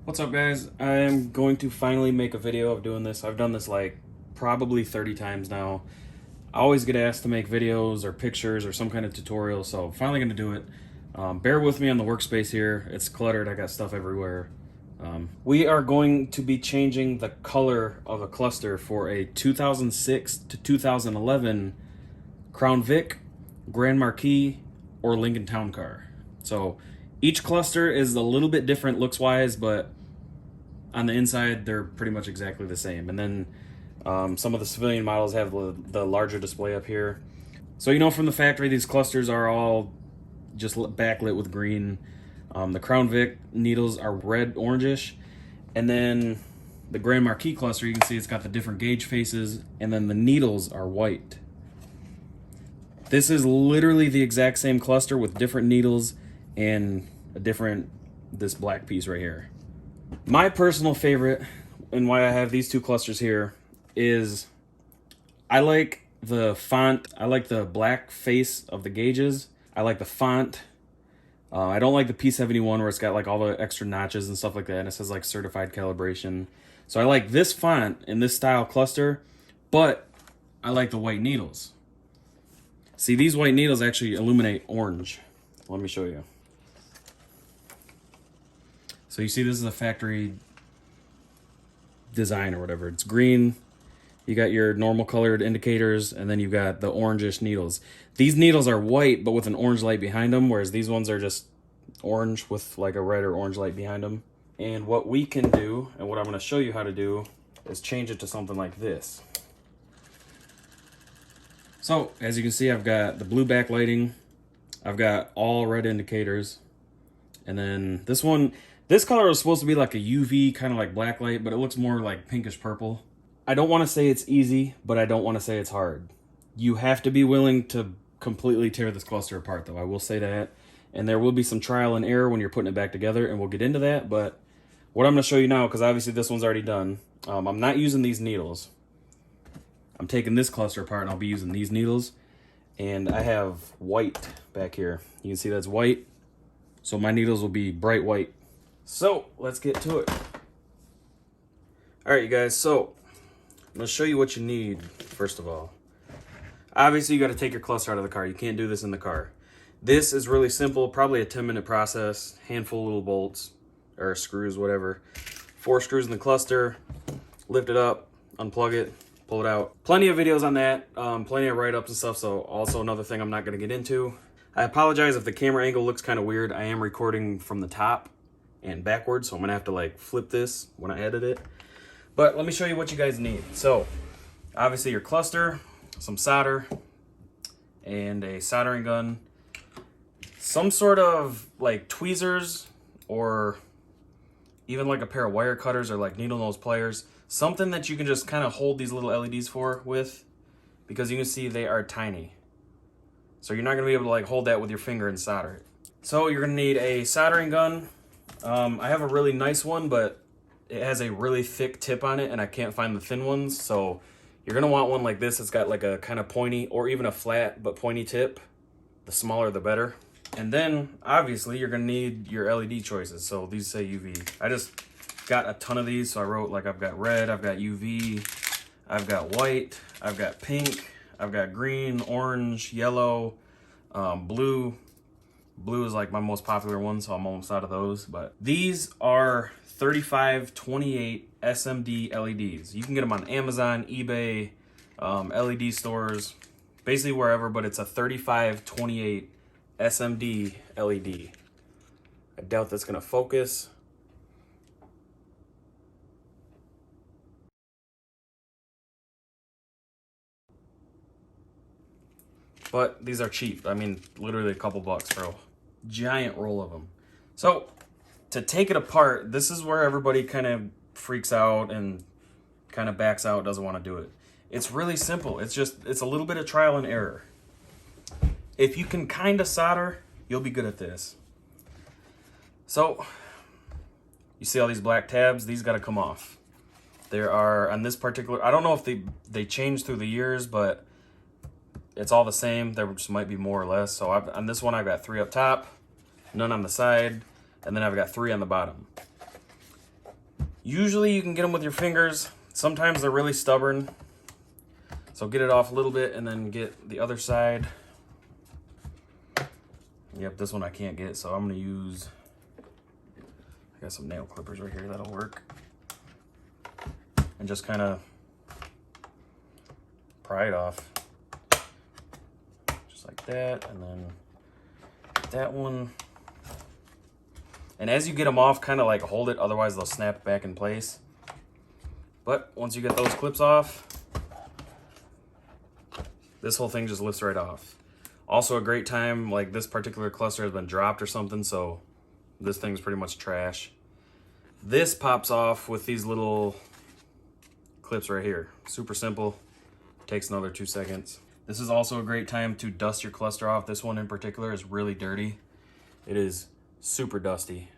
What's up, guys? I am going to finally make a video of doing this. I've done this like probably 30 times now. I always get asked to make videos or pictures or some kind of tutorial, so I'm finally going to do it. Bear with me on the workspace here. It's cluttered. I got stuff everywhere. We are going to be changing the color of a cluster for a 2006 to 2011 Crown Vic, Grand Marquis, or Lincoln Town Car. So each cluster is a little bit different looks-wise, but on the inside, they're pretty much exactly the same. And then some of the civilian models have the larger display up here. So you know from the factory, these clusters are all just backlit with green. The Crown Vic needles are red orangish. And then the Grand Marquis cluster, you can see it's got the different gauge faces, and then the needles are white. This is literally the exact same cluster with different needles and this black piece right here. My personal favorite, and why I have these two clusters here, is I like the font. I like the black face of the gauges. I like the font. I don't like the P71 where it's got like all the extra notches and stuff like that, and it says like certified calibration. So I like this font in this style cluster, but I like the white needles. See, these white needles actually illuminate orange. Let me show you. So you see this is a factory design or whatever. It's green. You got your normal colored indicators, and then you've got the orangish needles. These needles are white, but with an orange light behind them, whereas these ones are just orange with like a red or orange light behind them. And what we can do, and what I'm going to show you how to do, is change it to something like this. So, as you can see, I've got the blue backlighting. I've got all red indicators. And then this one, this color is supposed to be like a UV, kind of like black light, but it looks more like pinkish purple. I don't want to say it's easy, but I don't want to say it's hard. You have to be willing to completely tear this cluster apart, though. I will say that. And there will be some trial and error when you're putting it back together, and we'll get into that. But what I'm going to show you now, because obviously this one's already done, I'm not using these needles. I'm taking this cluster apart, and I'll be using these needles. And I have white back here. You can see that's white. So my needles will be bright white. So let's get to it. All right, you guys. So I'm going to show you what you need, first of all. Obviously, you got to take your cluster out of the car. You can't do this in the car. This is really simple, probably a 10-minute process. Handful of little bolts or screws, whatever. 4 screws in the cluster. Lift it up, unplug it, pull it out. Plenty of videos on that, plenty of write-ups and stuff, so also another thing I'm not going to get into. I apologize if the camera angle looks kind of weird. I am recording from the top and backwards, so I'm going to have to like flip this when I edit it. But let me show you what you guys need. So, obviously your cluster, some solder, and a soldering gun, some sort of like tweezers, or even like a pair of wire cutters or like needle nose pliers. Something that you can just kind of hold these little LEDs with, because you can see they are tiny. So you're not going to be able to like hold that with your finger and solder it. So you're going to need a soldering gun. I have a really nice one, but it has a really thick tip on it, and I can't find the thin ones. So you're going to want one like this. It's got like a kind of pointy, or even a flat but pointy tip. The smaller, the better. And then, obviously, you're going to need your LED choices. So these say UV. I just got a ton of these, so I wrote like I've got red, I've got UV, I've got white, I've got pink, I've got green, orange, yellow, blue. Blue is like my most popular one, so I'm almost out of those. But these are 3528 SMD LEDs. You can get them on Amazon, eBay, LED stores, basically wherever, but it's a 3528 SMD LED. I doubt that's going to focus. But these are cheap. I mean, literally a couple bucks for a giant roll of them. So to take it apart, this is where everybody kind of freaks out and kind of backs out, doesn't want to do it. It's really simple. It's a little bit of trial and error. If you can kind of solder, you'll be good at this. So you see all these black tabs? These got to come off. There are, on this particular, I don't know if they changed through the years, but it's all the same. There just might be more or less. So on this one, I've got 3 up top, none on the side, and then I've got 3 on the bottom. Usually you can get them with your fingers. Sometimes they're really stubborn. So get it off a little bit and then get the other side. Yep, this one I can't get, so I'm gonna use, I got some nail clippers right here, that'll work. And just kind of pry it off. Just like that, and then that one. And as you get them off, kind of like hold it, otherwise they'll snap back in place. But once you get those clips off, this whole thing just lifts right off. Also a great time, like this particular cluster has been dropped or something, so this thing's pretty much trash. This pops off with these little clips right here. Super simple, takes another 2 seconds. This is also a great time to dust your cluster off. This one in particular is really dirty. It is super dusty.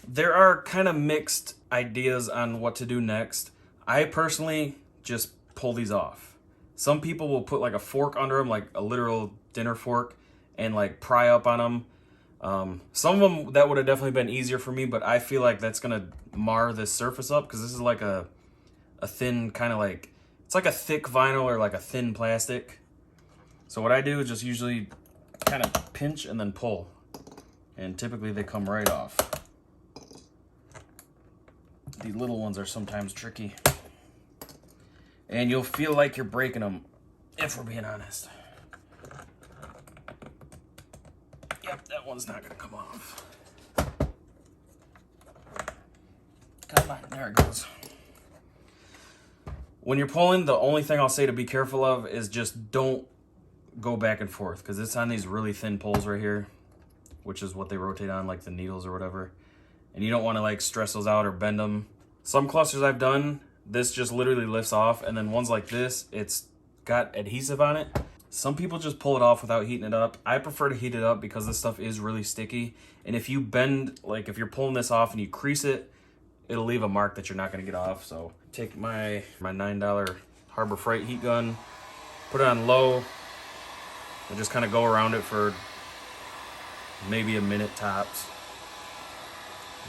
There are kind of mixed ideas on what to do next. I personally just pull these off. Some people will put like a fork under them, like a literal dinner fork, and like pry up on them. Some of them, that would have definitely been easier for me, but I feel like that's gonna mar this surface up because this is like a thin kind of like, it's like a thick vinyl or like a thin plastic. So what I do is just usually kind of pinch and then pull, and typically they come right off. These little ones are sometimes tricky. And you'll feel like you're breaking them, if we're being honest. Yep, that one's not gonna come off. Come on, there it goes. When you're pulling, the only thing I'll say to be careful of is just don't go back and forth, because it's on these really thin poles right here, which is what they rotate on, like the needles or whatever. And you don't want to like stress those out or bend them. Some clusters I've done, this just literally lifts off, and then ones like this, it's got adhesive on it. Some people just pull it off without heating it up. I prefer to heat it up because this stuff is really sticky. And if you bend, like if you're pulling this off and you crease it, it'll leave a mark that you're not gonna get off. So take my $9 Harbor Freight heat gun, put it on low, and just kind of go around it for maybe a minute tops.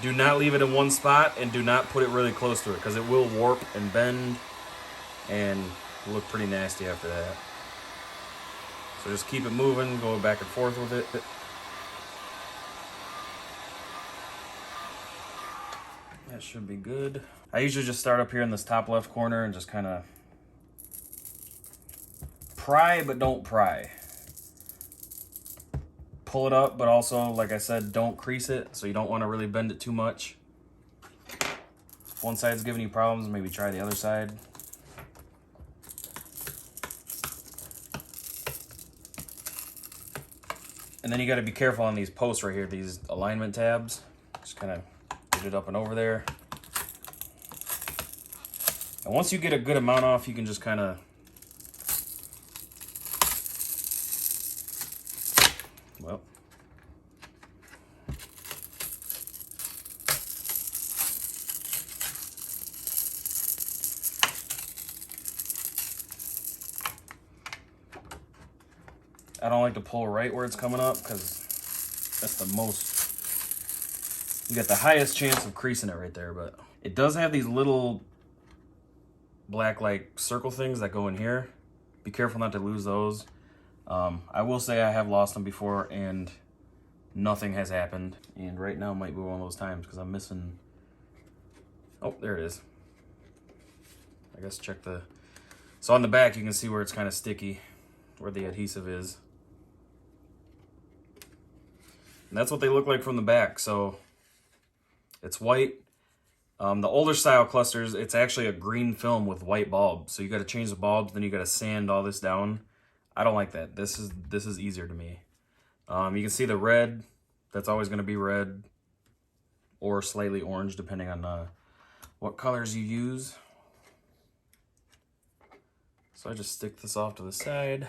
Do not leave it in one spot, and do not put it really close to it because it will warp and bend and look pretty nasty after that. So just keep it moving, go back and forth with it. That should be good. I usually just start up here in this top left corner and just kind of pry, but don't pry. Pull it up, but also, like I said, don't crease it, so you don't want to really bend it too much. If one side's giving you problems, maybe try the other side. And then you got to be careful on these posts right here, these alignment tabs. Just kind of get it up and over there. And once you get a good amount off, you can just kind of, well, I don't like to pull right where it's coming up because that's the most, you got the highest chance of creasing it right there. But it does have these little black like circle things that go in here. Be careful not to lose those. I will say I have lost them before and nothing has happened. And right now might be one of those times because I'm missing, oh, there it is. I guess check the, so on the back you can see where it's kind of sticky, where the adhesive is. And that's what they look like from the back. So it's white. The older style clusters, it's actually a green film with white bulbs. So you got to change the bulbs, then you got to sand all this down. I don't like that. This is easier to me. You can see the red. That's always going to be red or slightly orange, depending on what colors you use. So I just stick this off to the side.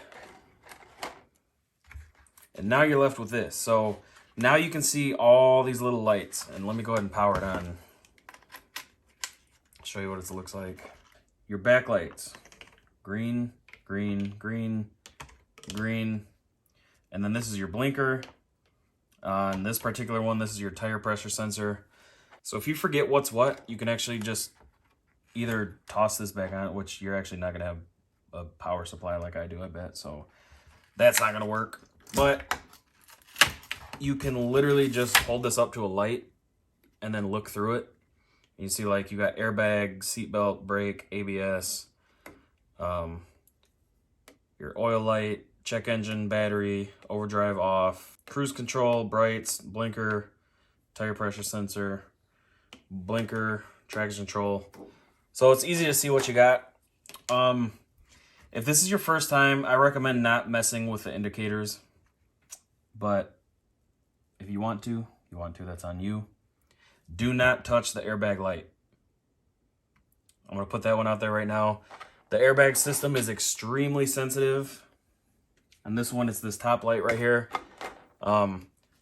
And now you're left with this. So now you can see all these little lights. And let me go ahead and power it on. Show you what it looks like. Your backlights. Green, green, green, green. And then this is your blinker. On this particular one, this is your tire pressure sensor. So if you forget what's what, you can actually just either toss this back on, which you're actually not going to have a power supply like I do, I bet. So that's not going to work. But you can literally just hold this up to a light and then look through it. And you see like you got airbag, seatbelt, brake, ABS, your oil light, check engine, battery, overdrive off, cruise control, brights, blinker, tire pressure sensor, blinker, traction control. So it's easy to see what you got. If this is your first time, I recommend not messing with the indicators. But if you want to, that's on you. Do not touch the airbag light. I'm going to put that one out there right now. The airbag system is extremely sensitive. And this one is this top light right here.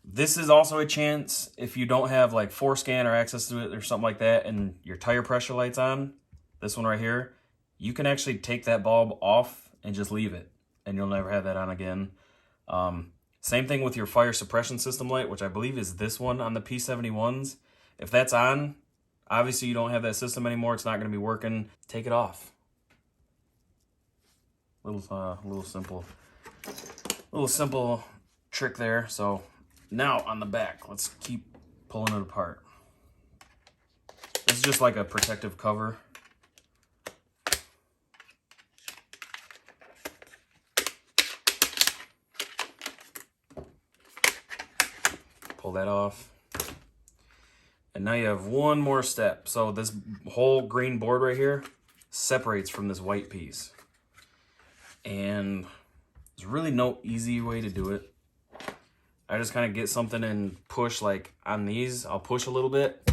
This is also a chance if you don't have like forescan or access to it or something like that and your tire pressure light's on, this one right here, you can actually take that bulb off and just leave it and you'll never have that on again. Same thing with your fire suppression system light, which I believe is this one on the P71s. If that's on, obviously you don't have that system anymore. It's not going to be working. Take it off. Little simple trick there. So now on the back, let's keep pulling it apart. This is just like a protective cover. Pull that off. And now you have one more step. So this whole green board right here separates from this white piece. And there's really no easy way to do it. I just kind of get something and push like on these. I'll push a little bit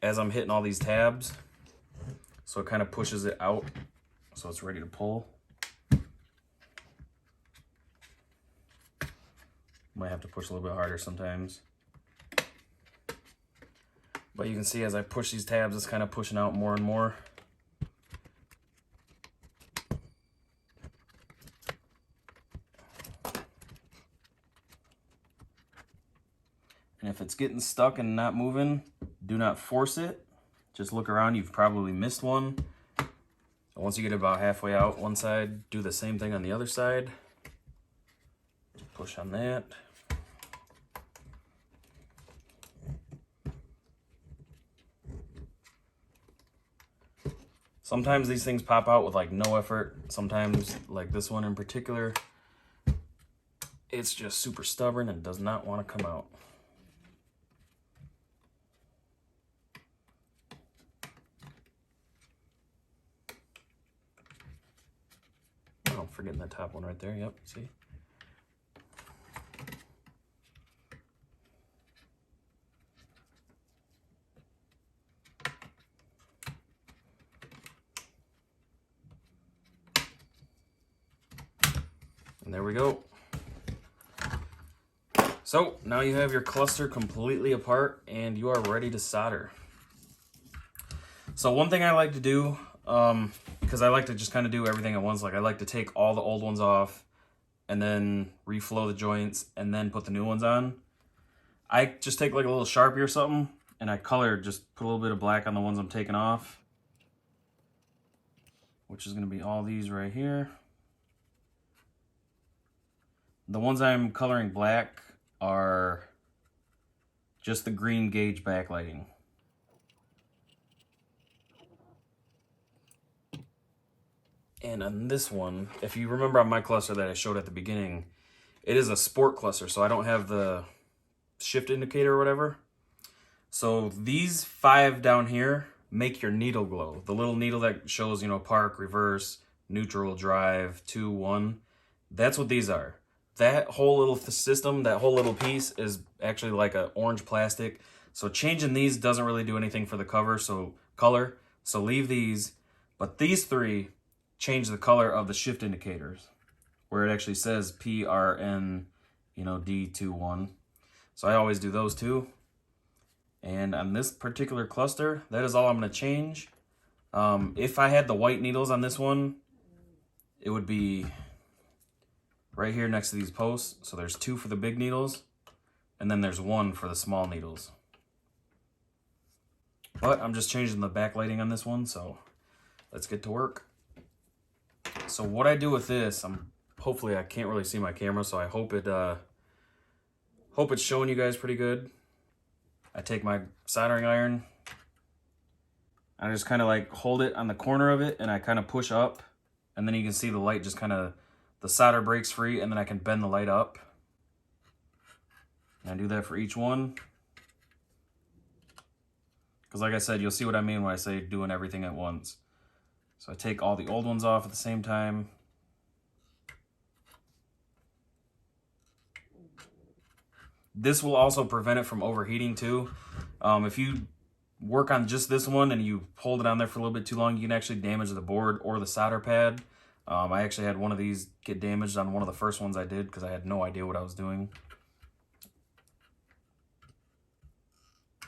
as I'm hitting all these tabs. So it kind of pushes it out so it's ready to pull. Might have to push a little bit harder sometimes. But you can see as I push these tabs, it's kind of pushing out more and more. And if it's getting stuck and not moving, do not force it. Just look around, you've probably missed one. So once you get about halfway out one side, do the same thing on the other side. Just push on that. Sometimes these things pop out with like no effort. Sometimes, like this one in particular, it's just super stubborn and does not want to come out. Oh, forgetting that top one right there. Yep, see? And there we go. So now you have your cluster completely apart and you are ready to solder. So one thing I like to do, because I like to just kind of do everything at once, like I like to take all the old ones off and then reflow the joints and then put the new ones on. I just take like a little Sharpie or something and I color, just put a little bit of black on the ones I'm taking off, which is going to be all these right here. The ones I'm coloring black are just the green gauge backlighting. And on this one, if you remember on my cluster that I showed at the beginning, it is a sport cluster, so I don't have the shift indicator or whatever. So these 5 down here make your needle glow. The little needle that shows, you know, park, reverse, neutral, drive, 2, 1. That's what these are. That whole little system, that whole little piece is actually like an orange plastic. So changing these doesn't really do anything for the color, so leave these. But these 3 change the color of the shift indicators, where it actually says PRN, you know, D21. So I always do those 2. And on this particular cluster, that is all I'm going to change. If I had the white needles on this one, it would be right here next to these posts. So there's 2 for the big needles, and then there's 1 for the small needles. But I'm just changing the backlighting on this one, so let's get to work. So what I do with this, hopefully I can't really see my camera, so I hope it's showing you guys pretty good. I take my soldering iron, I just kind of like hold it on the corner of it, and I kind of push up, and then you can see the light just kind of, the solder breaks free, and then I can bend the light up. And I do that for each one. Because like I said, you'll see what I mean when I say doing everything at once. So I take all the old ones off at the same time. This will also prevent it from overheating too. If you work on just this one and you hold it on there for a little bit too long, you can actually damage the board or the solder pad. I actually had one of these get damaged on one of the first ones I did because I had no idea what I was doing.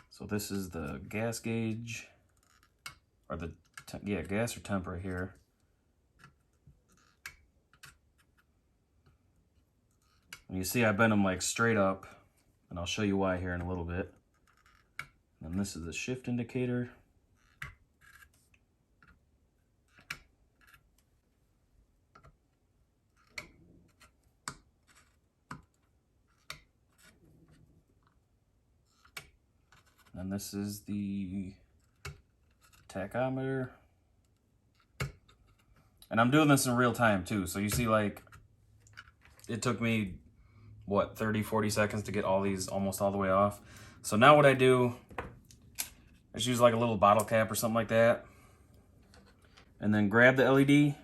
So this is the gas gauge, or the, gas or temp right here. And you see I bend them like straight up, and I'll show you why here in a little bit. And this is the shift indicator. And this is the tachometer. And I'm doing this in real time too. So you see, like, it took me, what, 30, 40 seconds to get all these almost all the way off. So now what I do, I just use like a little bottle cap or something like that. And then grab the LED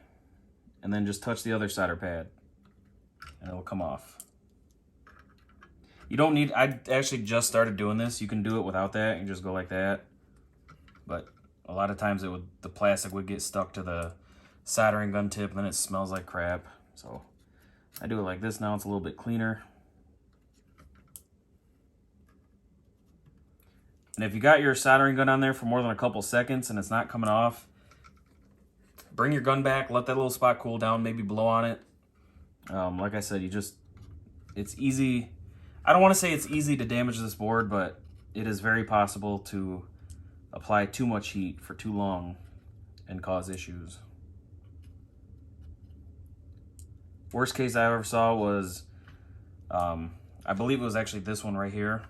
and then just touch the other solder pad and it'll come off. You don't need, I actually just started doing this. You can do it without that and just go like that. But a lot of times the plastic would get stuck to the soldering gun tip and then it smells like crap. So I do it like this now. It's a little bit cleaner. And if you got your soldering gun on there for more than a couple seconds and it's not coming off, bring your gun back, let that little spot cool down, maybe blow on it. Like I said, it's easy. I don't want to say it's easy to damage this board, but it is very possible to apply too much heat for too long and cause issues. Worst case I ever saw was, I believe it was actually this one right here.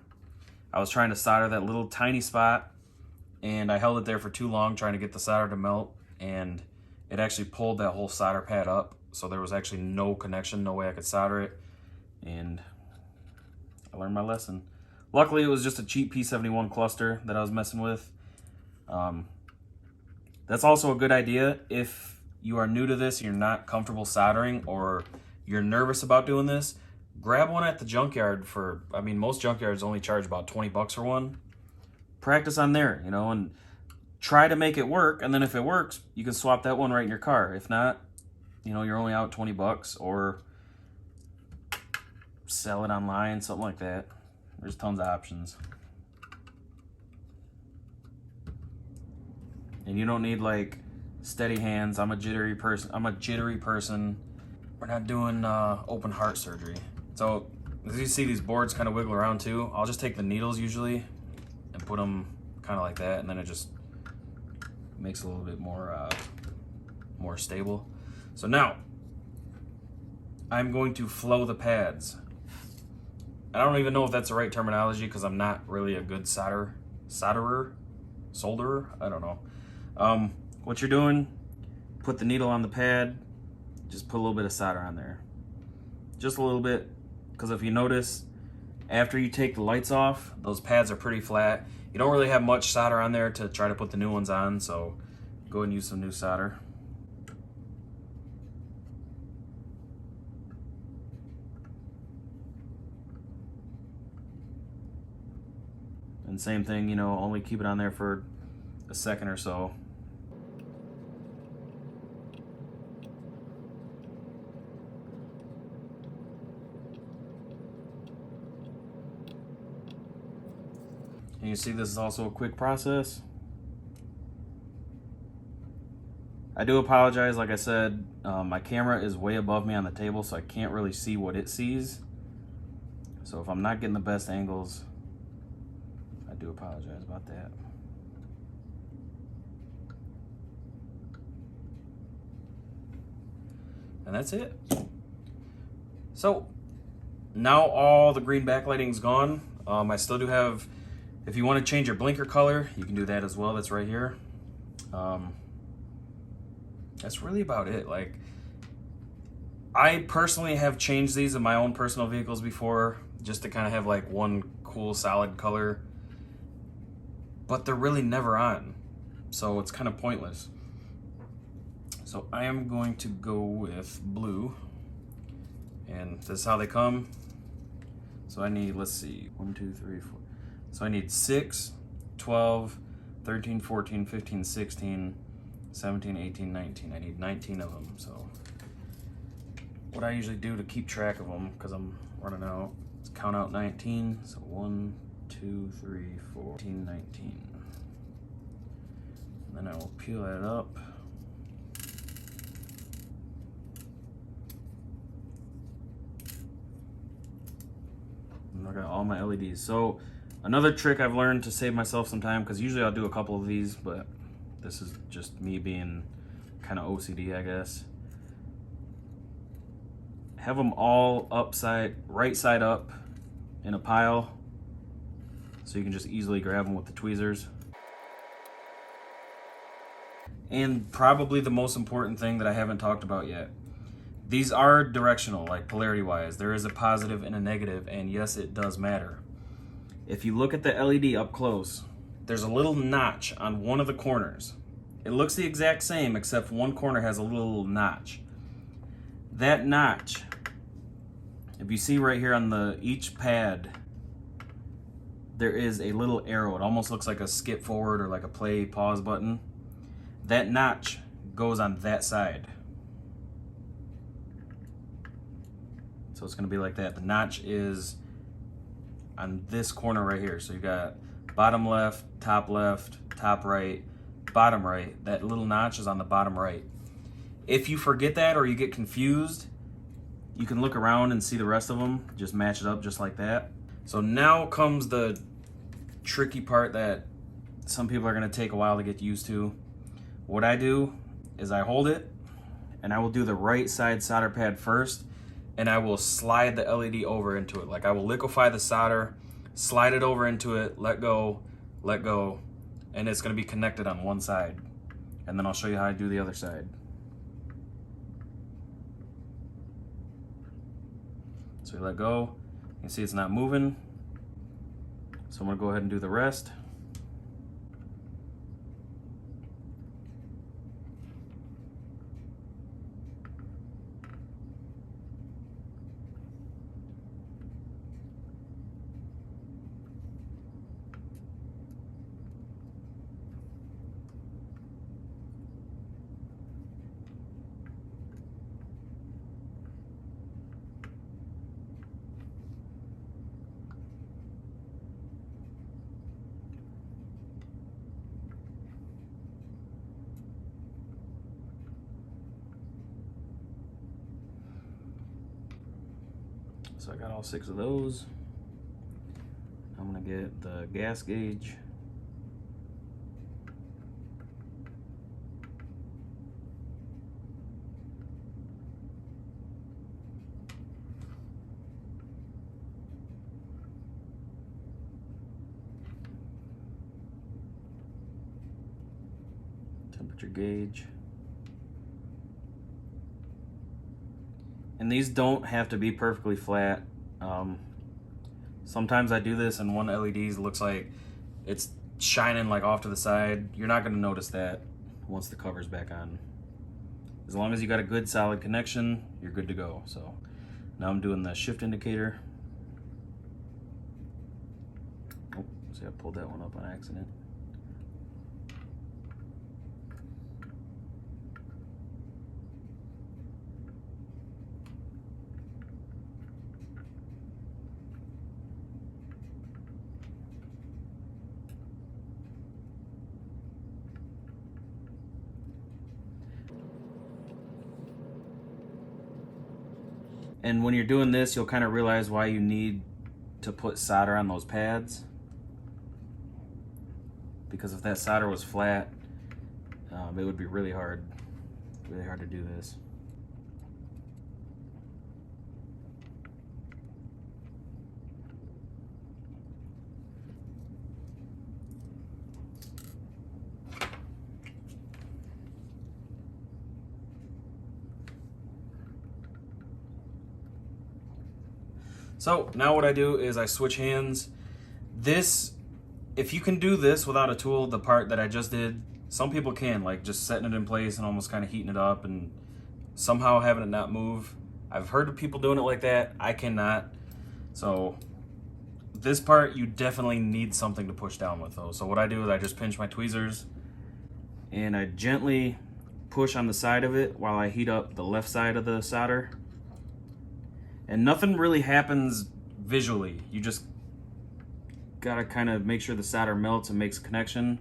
I was trying to solder that little tiny spot, and I held it there for too long trying to get the solder to melt, and it actually pulled that whole solder pad up, so there was actually no connection, no way I could solder it, and I learned my lesson. Luckily, it was just a cheap P71 cluster that I was messing with. That's also a good idea if you are new to this, you're not comfortable soldering, or you're nervous about doing this. Grab one at the junkyard for, I mean, most junkyards only charge about 20 bucks for one. Practice on there, you know, and try to make it work. And then if it works, you can swap that one right in your car. If not, you know, you're only out 20 bucks, or sell it online, something like that. There's tons of options. And you don't need like steady hands. I'm a jittery person. We're not doing open heart surgery. So as you see, these boards kind of wiggle around too. I'll just take the needles usually and put them kind of like that, and then it just makes it a little bit more stable. So now I'm going to flow the pads. I don't even know if that's the right terminology because I'm not really a good solderer, I don't know. What you're doing, put the needle on the pad, just put a little bit of solder on there. Just a little bit, because if you notice, after you take the lights off, those pads are pretty flat. You don't really have much solder on there to try to put the new ones on, so go ahead and use some new solder. And same thing, you know, only keep it on there for a second or so. And you see this is also a quick process. I do apologize, like I said, my camera is way above me on the table, so I can't really see what it sees. So if I'm not getting the best angles, I do apologize about that. And that's it. So now all the green backlighting's gone. I still do have, if you want to change your blinker color, you can do that as well. That's right here. That's really about it. Like, I personally have changed these in my own personal vehicles before, just to kind of have like one cool solid color, but they're really never on, so it's kind of pointless. So I am going to go with blue, and this is how they come. So I need, let's see, 1, 2, 3, 4. So I need 6, 12, 13, 14, 15, 16, 17, 18, 19. I need 19 of them. So what I usually do to keep track of them, because I'm running out, is count out 19. So 1, 2, 3, 4, 19, 19. And then I will peel that up. And I got all my LEDs. So another trick I've learned to save myself some time, because usually I'll do a couple of these, but this is just me being kind of OCD, I guess. Have them all right side up in a pile, so you can just easily grab them with the tweezers. And probably the most important thing that I haven't talked about yet. These are directional, like polarity wise. There is a positive and a negative, and yes, it does matter. If you look at the LED up close, there's a little notch on one of the corners. It looks the exact same, except one corner has a little notch. That notch, if you see right here on each pad, there is a little arrow. It almost looks like a skip forward or like a play pause button. That notch goes on that side. So it's gonna be like that. The notch is on this corner right here. So you got bottom left, top right, bottom right. That little notch is on the bottom right. If you forget that or you get confused, you can look around and see the rest of them. Just match it up just like that. So now comes the tricky part that some people are gonna take a while to get used to. What I do is I hold it and I will do the right side solder pad first, and I will slide the LED over into it. Like, I will liquefy the solder, slide it over into it, let go, and it's gonna be connected on one side. And then I'll show you how I do the other side. So you let go, you can see it's not moving. So I'm gonna go ahead and do the rest. So I got all 6 of those. I'm gonna get the gas gauge. Temperature gauge. And these don't have to be perfectly flat. Sometimes I do this and one LED looks like it's shining like off to the side. You're not gonna notice that once the cover's back on. As long as you got a good solid connection, you're good to go. So now I'm doing the shift indicator. Oh, see, I pulled that one up on accident. And when you're doing this, you'll kind of realize why you need to put solder on those pads. Because if that solder was flat, it would be really hard to do this. So now what I do is I switch hands. This, if you can do this without a tool, the part that I just did, some people can, like just setting it in place and almost kind of heating it up and somehow having it not move. I've heard of people doing it like that. I cannot. So this part, you definitely need something to push down with though. So what I do is I just pinch my tweezers and I gently push on the side of it while I heat up the left side of the solder. And nothing really happens visually. You just gotta kind of make sure the solder melts and makes a connection.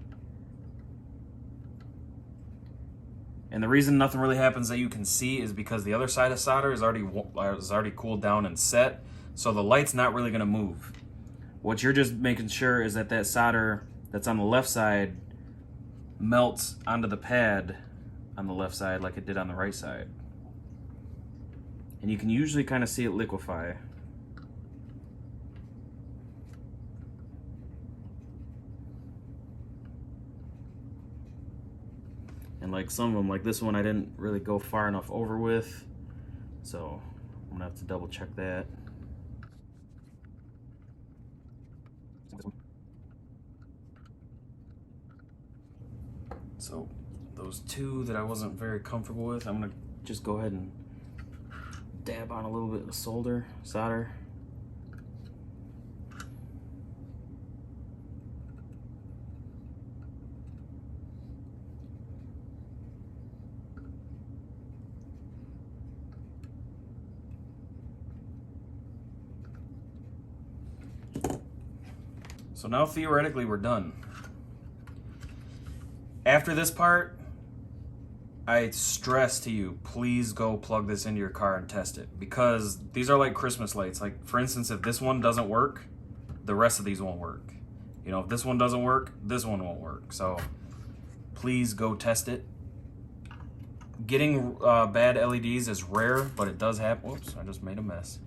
And the reason nothing really happens that you can see is because the other side of solder is already cooled down and set, so the light's not really gonna move. What you're just making sure is that that solder that's on the left side melts onto the pad on the left side like it did on the right side. And you can usually kind of see it liquefy. And like some of them, like this one, I didn't really go far enough over with. So I'm gonna have to double check that. So those two that I wasn't very comfortable with, I'm gonna just go ahead and dab on a little bit of solder. So now theoretically we're done. After this part, I stress to you, please go plug this into your car and test it, because these are like Christmas lights. Like for instance, if this one doesn't work, the rest of these won't work. You know, if this one doesn't work, this one won't work. So please go test it. Getting bad LEDs is rare, but it does happen. Whoops, I just made a mess.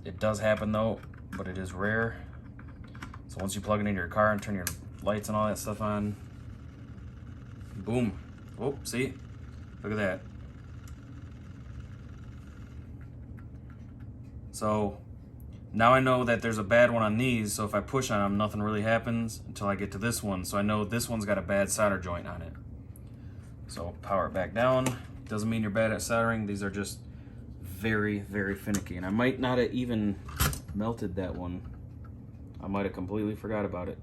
It does happen though, but it is rare. So once you plug it into your car and turn your lights and all that stuff on, boom. Oh, see? Look at that. So now I know that there's a bad one on these, so if I push on them, nothing really happens until I get to this one. So I know this one's got a bad solder joint on it. So power it back down. Doesn't mean you're bad at soldering. These are just very, very finicky. And I might not have even melted that one. I might have completely forgot about it.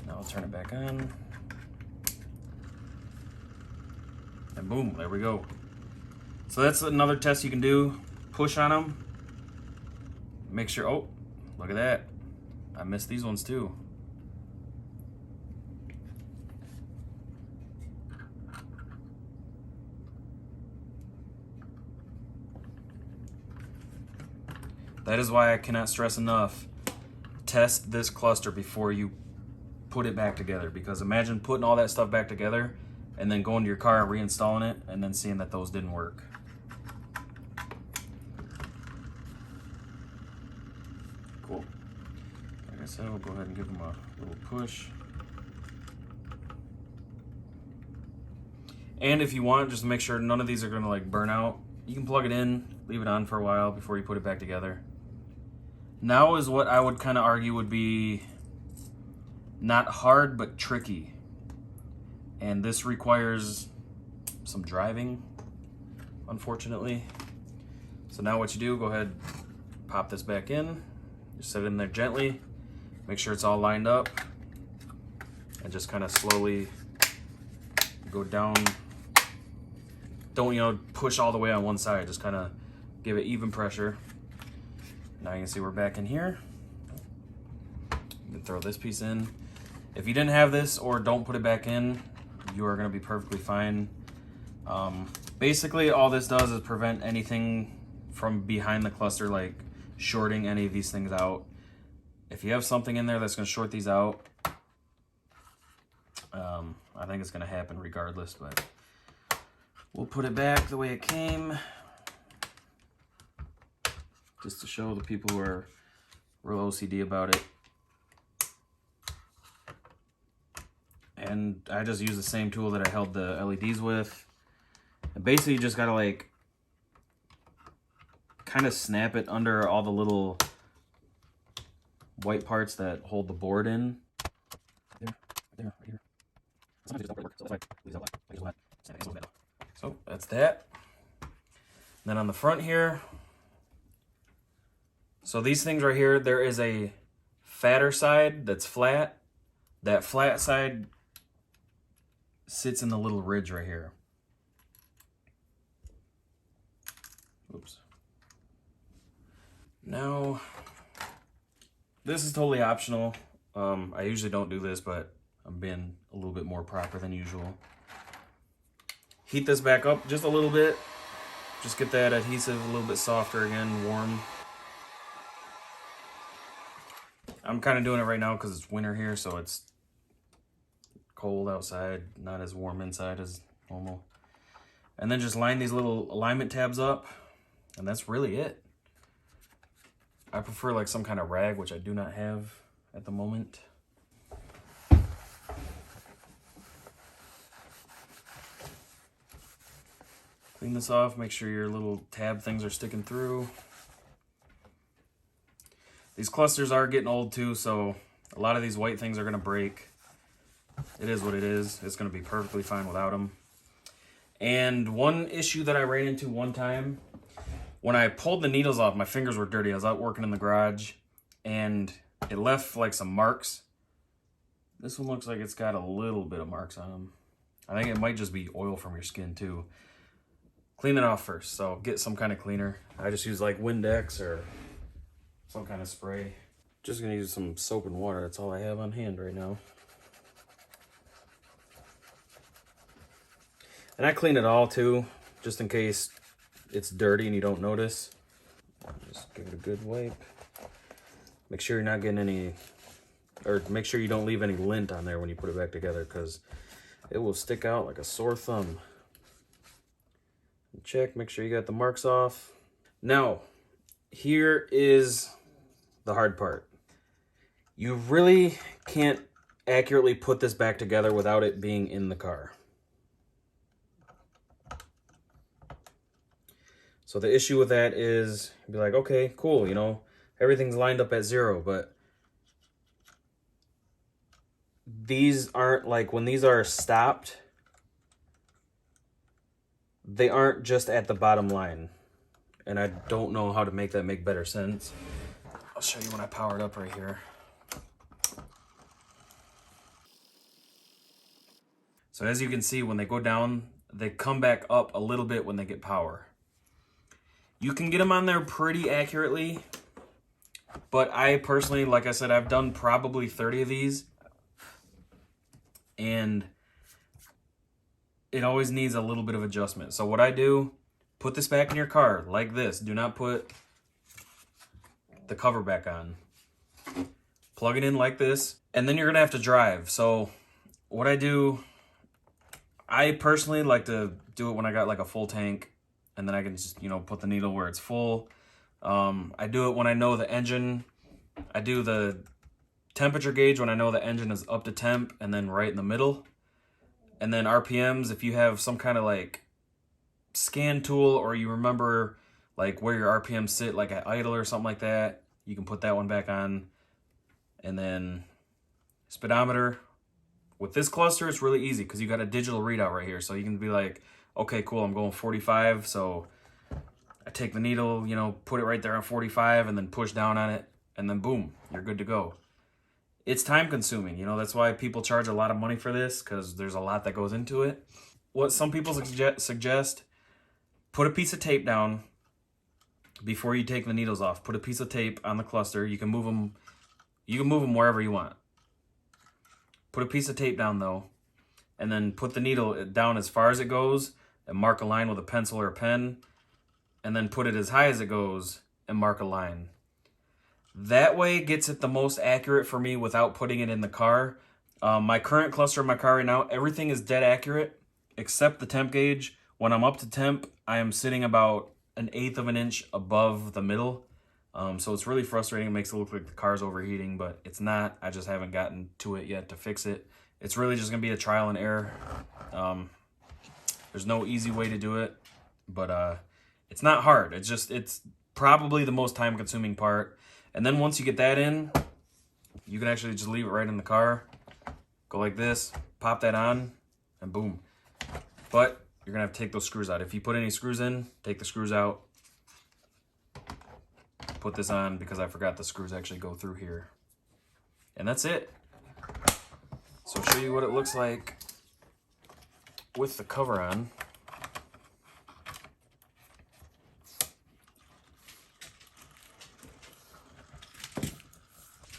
Now I'll turn it back on. And boom, there we go. So that's another test you can do. Push on them. Make sure, oh, look at that. I missed these ones too. That is why I cannot stress enough, test this cluster before you put it back together, because imagine putting all that stuff back together and then going to your car and reinstalling it and then seeing that those didn't work. Cool. Like I said, we'll go ahead and give them a little push. And if you want, just make sure none of these are gonna like burn out. You can plug it in, leave it on for a while before you put it back together. Now is what I would kind of argue would be not hard, but tricky. And this requires some driving, unfortunately. So now what you do, go ahead, pop this back in, just set it in there gently, make sure it's all lined up, and just kind of slowly go down. Don't, you know, push all the way on one side, just kind of give it even pressure. Now you can see we're back in here. You can throw this piece in. If you didn't have this or don't put it back in, you are gonna be perfectly fine. Basically all this does is prevent anything from behind the cluster, like shorting any of these things out. If you have something in there that's gonna short these out, I think it's gonna happen regardless, but we'll put it back the way it came, just to show the people who are real OCD about it. And I just use the same tool that I held the LEDs with. And basically, you just gotta like kind of snap it under all the little white parts that hold the board in. There, right here. Sometimes they just don't work, so that's why I leave that black. I just want to snap it against that. So that's that. Then on the front here, so these things right here, there is a fatter side that's flat. That flat side sits in the little ridge right here. Oops. Now, this is totally optional. I usually don't do this, but I'm being a little bit more proper than usual. Heat this back up just a little bit. Just get that adhesive a little bit softer again, warm. I'm kind of doing it right now because it's winter here, so it's cold outside, not as warm inside as normal. And then just line these little alignment tabs up, and that's really it. I prefer like some kind of rag, which I do not have at the moment. Clean this off, make sure your little tab things are sticking through. These clusters are getting old too, so a lot of these white things are gonna break. It is what it is. It's gonna be perfectly fine without them. And one issue that I ran into one time, when I pulled the needles off, my fingers were dirty. I was out working in the garage and it left like some marks. This one looks like it's got a little bit of marks on them. I think it might just be oil from your skin too. Clean it off first, so get some kind of cleaner. I just use like Windex or some kind of spray. Just gonna use some soap and water. That's all I have on hand right now. And I clean it all too, just in case it's dirty and you don't notice. Just give it a good wipe. Make sure you're not getting any, or make sure you don't leave any lint on there when you put it back together, because it will stick out like a sore thumb. Check, make sure you got the marks off. Now, here is the hard part. You really can't accurately put this back together without it being in the car. So the issue with that is, you'd be like, okay, cool, you know, everything's lined up at 0, but these aren't like, when these are stopped, they aren't just at the bottom line. And I don't know how to make that make better sense. I'll show you when I power it up right here. So as you can see, when they go down, they come back up a little bit when they get power. You can get them on there pretty accurately, but I personally, like I said, I've done probably 30 of these, and it always needs a little bit of adjustment. So what I do, put this back in your car like this. Do not put the cover back on. Plug it in like this, and then you're gonna have to drive. So what I do, I personally like to do it when I got like a full tank, and then I can just, you know, put the needle where it's full. I do it when I know the engine. I do the temperature gauge when I know the engine is up to temp, and then right in the middle. And then RPMs, if you have some kind of like scan tool, or you remember like where your RPMs sit, like at idle or something like that, you can put that one back on. And then speedometer. With this cluster, it's really easy because you got a digital readout right here. So you can be like, okay, cool, I'm going 45. So I take the needle, you know, put it right there on 45 and then push down on it. And then boom, you're good to go. It's time consuming, you know, that's why people charge a lot of money for this, because there's a lot that goes into it. What some people suggest, put a piece of tape down before you take the needles off. Put a piece of tape on the cluster. You can move them wherever you want. Put a piece of tape down though, and then put the needle down as far as it goes and mark a line with a pencil or a pen, and then put it as high as it goes and mark a line. That way it gets it the most accurate for me without putting it in the car. My current cluster in my car right now, everything is dead accurate except the temp gauge. When I'm up to temp, I am sitting about 1/8 of an inch above the middle. So it's really frustrating. It makes it look like the car's overheating, but it's not. I just haven't gotten to it yet to fix it. It's really just gonna be a trial and error. There's no easy way to do it, but it's not hard. It's probably the most time consuming part. And then once you get that in, you can actually just leave it right in the car. Go like this, pop that on, and boom. But you're gonna have to take those screws out. If you put any screws in, take the screws out. Put this on because I forgot the screws actually go through here. And that's it. So I'll show you what it looks like with the cover on.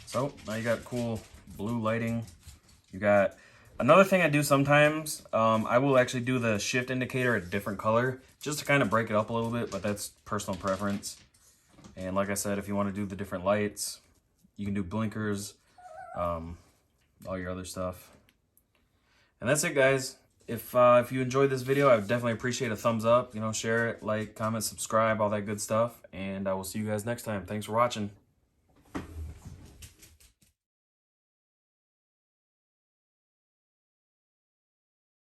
So now you got cool blue lighting. You got another thing I do sometimes. I will actually do the shift indicator a different color just to kind of break it up a little bit, but that's personal preference. And like I said, if you want to do the different lights, you can do blinkers, all your other stuff. And that's it, guys. If you enjoyed this video, I would definitely appreciate a thumbs up. You know, share it, like, comment, subscribe, all that good stuff. And I will see you guys next time. Thanks for watching.